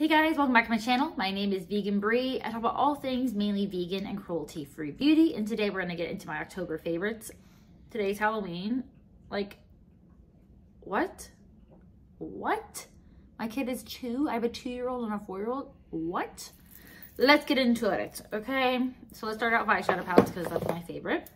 Hey guys, welcome back to my channel. My name is Vegan Brie. I talk about all things mainly vegan and cruelty-free beauty, and today we're gonna get into my October favorites. Today's Halloween. Like, what? What? My kid is 2. I have a 2-year-old and a 4-year-old. What? Let's get into it, okay? So let's start out with eyeshadow palettes because that's my favorite.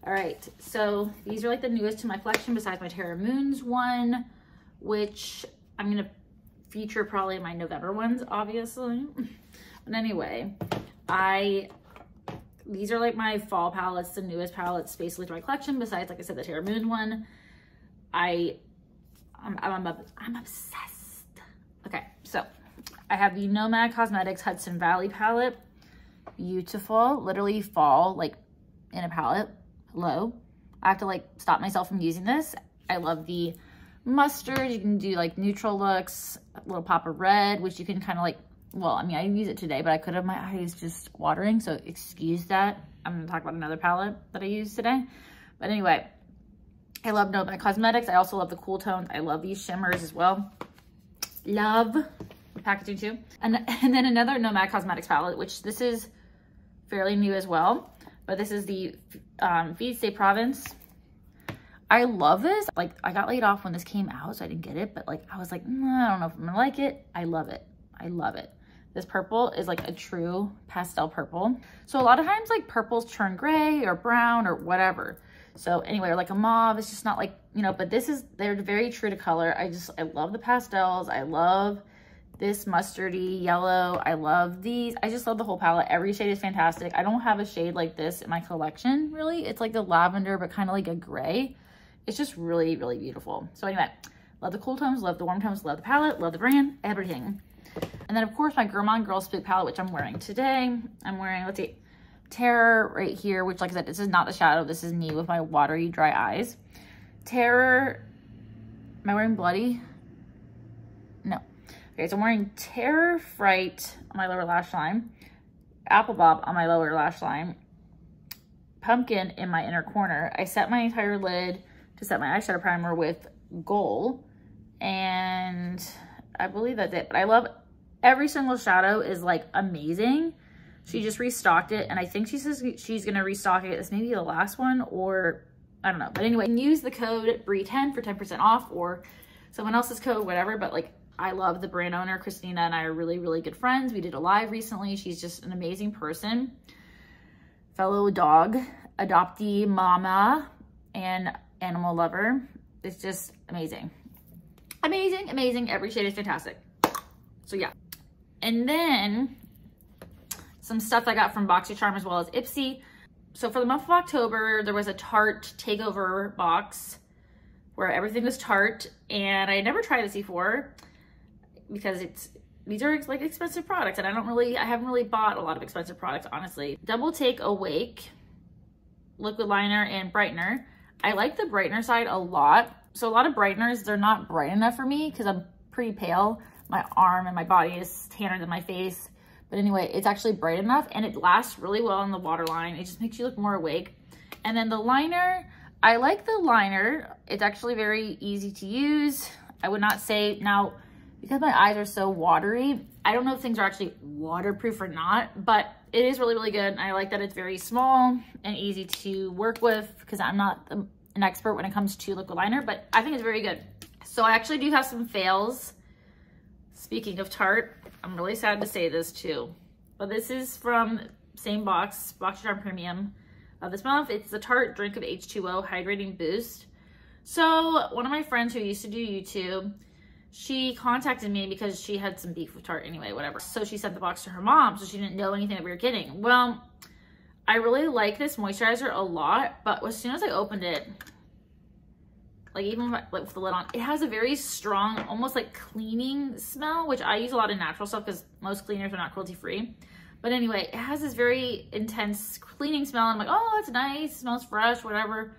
All right, so these are like the newest to my collection besides my Terra Moons one, which I'm gonna feature probably my November ones, obviously. But anyway, these are like my fall palettes, the newest palettes basically to my collection besides, like I said, the Terra Moon one. I'm obsessed. Okay, so I have the Nomad Cosmetics Hudson Valley palette. Beautiful, literally fall, like in a palette. Hello. I have to like stop myself from using this. I love the mustard. You can do like neutral looks, a little pop of red, which you can kind of like, well, I mean, I didn't use it today, but I could have, my eyes just watering, so excuse that. I'm gonna talk about another palette that I used today. But anyway, I love Nomad Cosmetics. I also love the cool tones. I love these shimmers as well. Love the packaging too. And then another Nomad Cosmetics palette, which this is fairly new as well, but this is the Feed Stay Province. I love this. Like, I got laid off when this came out, so I didn't get it, but like, I was like, I don't know if I'm gonna like it. I love it. I love it. This purple is like a true pastel purple. So a lot of times like purples turn gray or brown or whatever. So anyway, or like a mauve, it's just not like, you know, but this is, they're very true to color. I love the pastels. I love this mustardy yellow. I love these. I just love the whole palette. Every shade is fantastic. I don't have a shade like this in my collection, really. It's like the lavender, but kind of like a gray. It's just really, really beautiful. So anyway, love the cool tones, love the warm tones, love the palette, love the brand, everything. And then of course my Gourmand Girl Spook palette, which I'm wearing today. I'm wearing, let's see, Terror right here, which like I said, this is not the shadow. This is me with my watery, dry eyes. Terror, am I wearing Bloody? No. Okay, so I'm wearing Terror Fright on my lower lash line, Apple Bob on my lower lash line, Pumpkin in my inner corner. I set my entire lid to set my eyeshadow primer with Goal, and I believe that's it. But I love every single shadow is like amazing. She just restocked it, and I think she says she's gonna restock it as maybe the last one, or I don't know. But anyway, you can use the code BRIE10 for 10% off, or someone else's code, whatever. But like, I love the brand owner. Christina and I are really, really good friends. We did a live recently. She's just an amazing person. Fellow dog adoptee mama and animal lover. It's just amazing. Amazing, amazing. Every shade is fantastic. So yeah. And then some stuff I got from BoxyCharm as well as Ipsy. So for the month of October, there was a Tarte takeover box where everything was Tarte, and I had never tried this before because these are like expensive products, and I haven't really bought a lot of expensive products, honestly. Double Take Awake liquid liner and brightener. I like the brightener side a lot. So a lot of brighteners, they're not bright enough for me because I'm pretty pale. My arm and my body is tanner than my face. But anyway, it's actually bright enough, and it lasts really well in the waterline. It just makes you look more awake. And then the liner, I like the liner. It's actually very easy to use. I would not say, now, because my eyes are so watery, I don't know if things are actually waterproof or not, but it is really, really good. I like that it's very small and easy to work with because I'm not an expert when it comes to liquid liner, but I think it's very good. So I actually do have some fails. Speaking of Tarte, I'm really sad to say this too, but this is from same box, BoxyCharm Premium of this month. It's the Tarte Drink of H2O Hydrating Boost. So one of my friends who used to do YouTube, she contacted me because she had some beef with Tarte anyway, whatever. So she sent the box to her mom, so she didn't know anything that we were getting. Well, I really like this moisturizer a lot, but as soon as I opened it, like even with the lid on, it has a very strong, almost like cleaning smell, which I use a lot of natural stuff because most cleaners are not cruelty-free. But anyway, it has this very intense cleaning smell. And I'm like, oh, that's nice, smells fresh, whatever.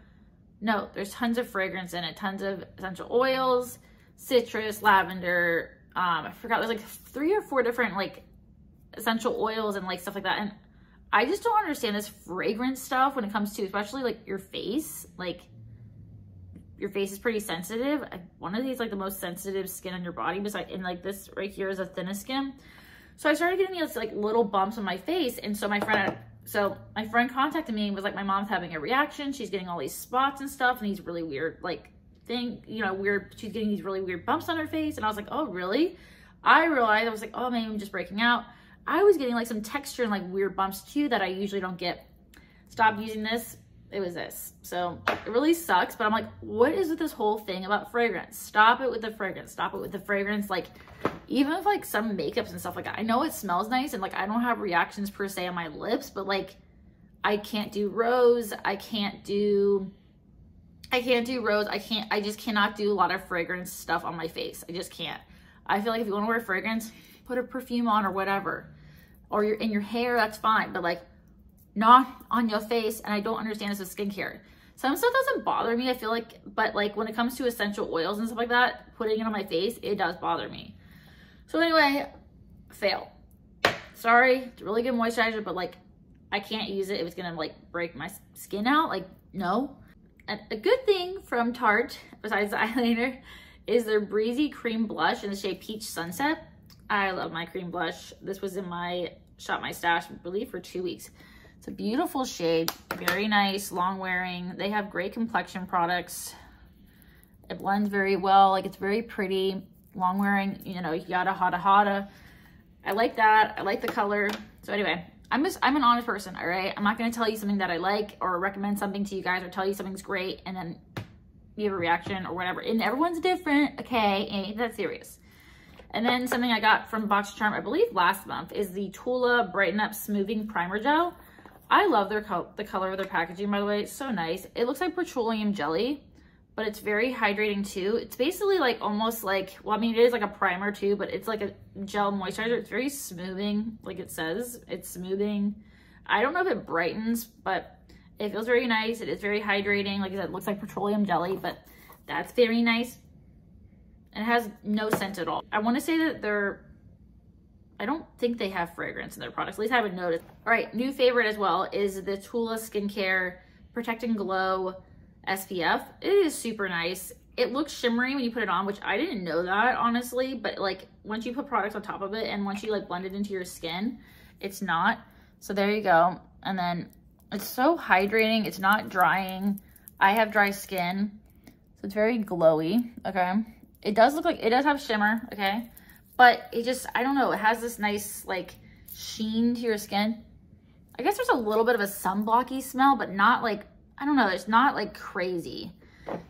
No, there's tons of fragrance in it, tons of essential oils, citrus, lavender. I forgot, there's like 3 or 4 different like essential oils and like stuff like that. And I just don't understand this fragrance stuff when it comes to especially like your face. Like, your face is pretty sensitive. One of these like the most sensitive skin on your body, besides, and like this right here is the thinnest skin. So I started getting these like little bumps on my face. And so my friend contacted me and was like, my mom's having a reaction. She's getting all these spots and stuff and these really weird like she's getting these really weird bumps on her face. And I was like, oh, really? I realized, I was like, oh, maybe I'm just breaking out. I was getting like some texture and like weird bumps too that I usually don't get. Stopped using this. It was this. So it really sucks, but I'm like, what is with this whole thing about fragrance? Stop it with the fragrance. Stop it with the fragrance. Like, even with like some makeups and stuff like that, I know it smells nice and like I don't have reactions per se on my lips, but like I can't do rose. I just cannot do a lot of fragrance stuff on my face. I just can't. I feel like if you want to wear fragrance, put a perfume on or whatever, or in your hair, that's fine, but like not on your face. And I don't understand this with skincare. Some stuff doesn't bother me, I feel like, but like when it comes to essential oils and stuff like that, putting it on my face, it does bother me. So anyway, fail. Sorry, it's a really good moisturizer, but like I can't use it. It was gonna like break my skin out. Like, no. And a good thing from Tarte, besides the eyeliner, is their Breezy Cream Blush in the shade Peach Sunset. I love my cream blush. This was in my Shop My Stash, I believe, for 2 weeks. It's a beautiful shade, very nice, long wearing. They have great complexion products. It blends very well, like it's very pretty, long wearing, you know, yada hada hada. I like that. I like the color. So anyway, I'm an honest person, all right? I'm not gonna tell you something that I like or recommend something to you guys or tell you something's great and then you have a reaction or whatever. And everyone's different, okay? Ain't that serious. And then something I got from Box Charm, I believe last month, is the Tula Brighten Up Smoothing Primer Gel. I love the color of their packaging, by the way. It's so nice. It looks like petroleum jelly, but it's very hydrating too. It's basically like almost like, well, I mean, it is like a primer too, but it's like a gel moisturizer. It's very smoothing, like it says. It's smoothing. I don't know if it brightens, but it feels very nice. It is very hydrating. Like I said, it looks like petroleum jelly, but that's very nice. And it has no scent at all. I want to say that I don't think they have fragrance in their products. At least I haven't noticed. All right, new favorite as well is the Tula Skincare Protect and Glow SPF. It is super nice. It looks shimmery when you put it on, which I didn't know that, honestly. But like once you put products on top of it and once you like blend it into your skin, it's not. So there you go. And then it's so hydrating. It's not drying. I have dry skin, so it's very glowy, okay? It does look like, it does have shimmer, okay? But it just, I don't know, it has this nice like sheen to your skin. I guess there's a little bit of a sunblocky smell, but not like, I don't know, it's not like crazy.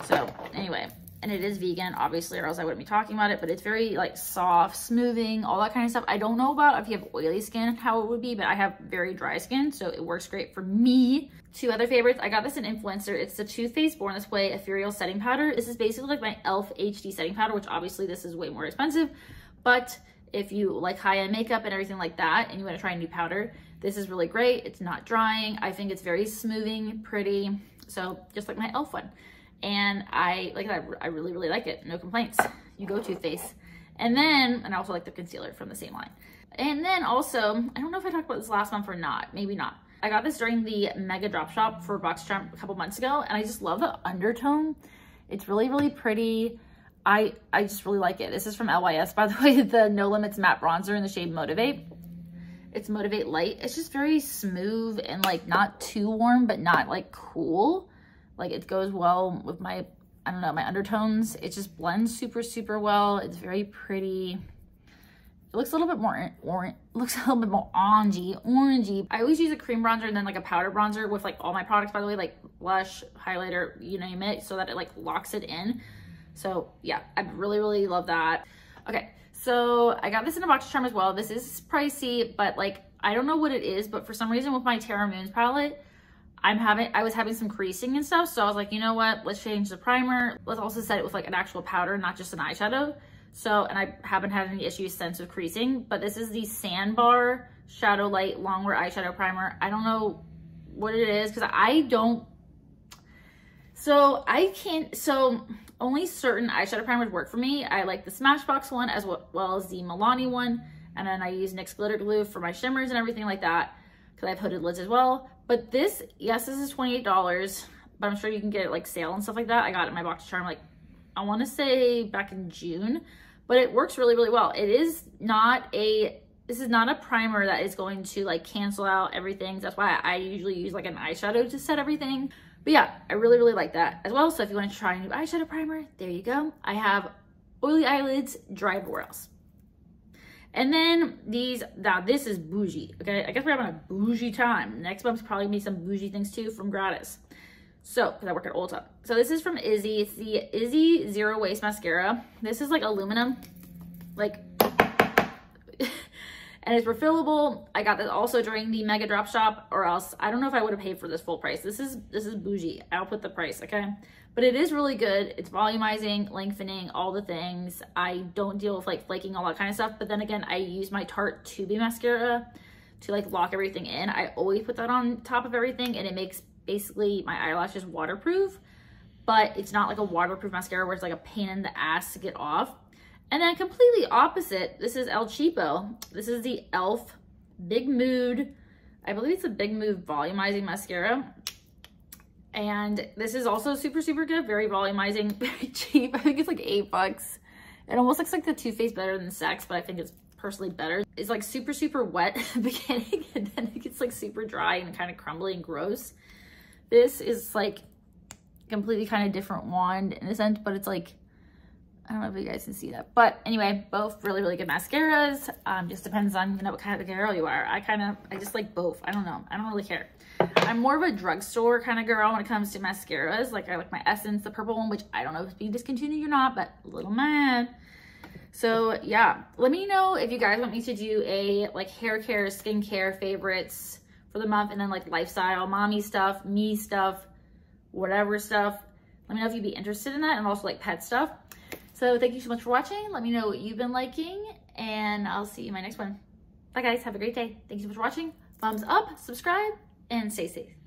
So anyway, and it is vegan, obviously, or else I wouldn't be talking about it, but it's very like soft, smoothing, all that kind of stuff. I don't know about if you have oily skin, how it would be, but I have very dry skin, so it works great for me. Two other favorites, I got this in Influencer. It's the Too Faced Born This Way Ethereal Setting Powder. This is basically like my e.l.f. HD setting powder, which obviously this is way more expensive, but if you like high-end makeup and everything like that, and you want to try a new powder, this is really great. It's not drying. I think it's very smoothing, pretty. So just like my e.l.f. one. And I really, really like it. No complaints. You go Too Faced. And then, and I also like the concealer from the same line. And then also, I don't know if I talked about this last month or not. Maybe not. I got this during the Mega Drop Shop for Box Charm a couple months ago, and I just love the undertone. It's really, really pretty. I just really like it. This is from LYS, by the way, the No Limits Matte Bronzer in the shade Motivate. It's Motivate Light. It's just very smooth and like not too warm, but not like cool. Like it goes well with my, I don't know, my undertones. It just blends super, super well. It's very pretty. It looks a little bit more orangey. I always use a cream bronzer and then like a powder bronzer with like all my products, by the way, like blush, highlighter, you name it, so that it like locks it in. So yeah, I really, really love that. Okay, so I got this in a Box Charm as well. This is pricey, but like, I don't know what it is, but for some reason with my Terra Moons palette, I was having some creasing and stuff. So I was like, you know what, let's change the primer. Let's also set it with like an actual powder, not just an eyeshadow. So, and I haven't had any issues since with creasing, but this is the Sandbar Shadow Light Longwear Eyeshadow Primer. I don't know what it is, because so only certain eyeshadow primers work for me. I like the Smashbox one as well as the Milani one. And then I use NYX Glitter Glue for my shimmers and everything like that, because I have hooded lids as well. But this, yes, this is $28, but I'm sure you can get it like sale and stuff like that. I got it in my box of charm like, I want to say back in June, but it works really, really well. This is not a primer that is going to like cancel out everything. That's why I usually use like an eyeshadow to set everything. But yeah, I really, really like that as well. So if you want to try a new eyeshadow primer, there you go. I have oily eyelids, dry brows. And then now this is bougie, okay? I guess we're having a bougie time. Next month's probably gonna be some bougie things too from Gratis. So, because I work at Ulta. So this is from Izzy. It's the Izzy Zero Waste Mascara. This is like aluminum, like, and it's refillable. I got this also during the Mega Drop Shop, or else I don't know if I would have paid for this full price. This is bougie. I'll put the price, okay? But it is really good. It's volumizing, lengthening, all the things. I don't deal with like flaking, all that kind of stuff. But then again, I use my Tarte 2B mascara to like lock everything in. I always put that on top of everything, and it makes basically my eyelashes waterproof. But it's not like a waterproof mascara where it's like a pain in the ass to get off. And then completely opposite, this is El Cheapo. This is the e.l.f. Big Mood. I believe it's a Big Mood volumizing mascara. And this is also super, super good. Very volumizing, very cheap. I think it's like $8. It almost looks like the Too Faced Better Than Sex, but I think it's personally better. It's like super, super wet at the beginning, and then it gets like super dry and kind of crumbly and gross. This is like completely kind of different wand in a sense, but it's like, I don't know if you guys can see that. But anyway, both really, really good mascaras. Just depends on, you know, what kind of girl you are. I just like both. I don't know. I don't really care. I'm more of a drugstore kind of girl when it comes to mascaras. Like I like my Essence, the purple one, which I don't know if it's being discontinued or not, but a little mad. So yeah, let me know if you guys want me to do a like hair care, skincare favorites for the month, and then like lifestyle, mommy stuff, me stuff, whatever stuff. Let me know if you'd be interested in that, and also like pet stuff. So thank you so much for watching. Let me know what you've been liking, and I'll see you in my next one. Bye guys, have a great day. Thank you so much for watching. Thumbs up, subscribe, and stay safe.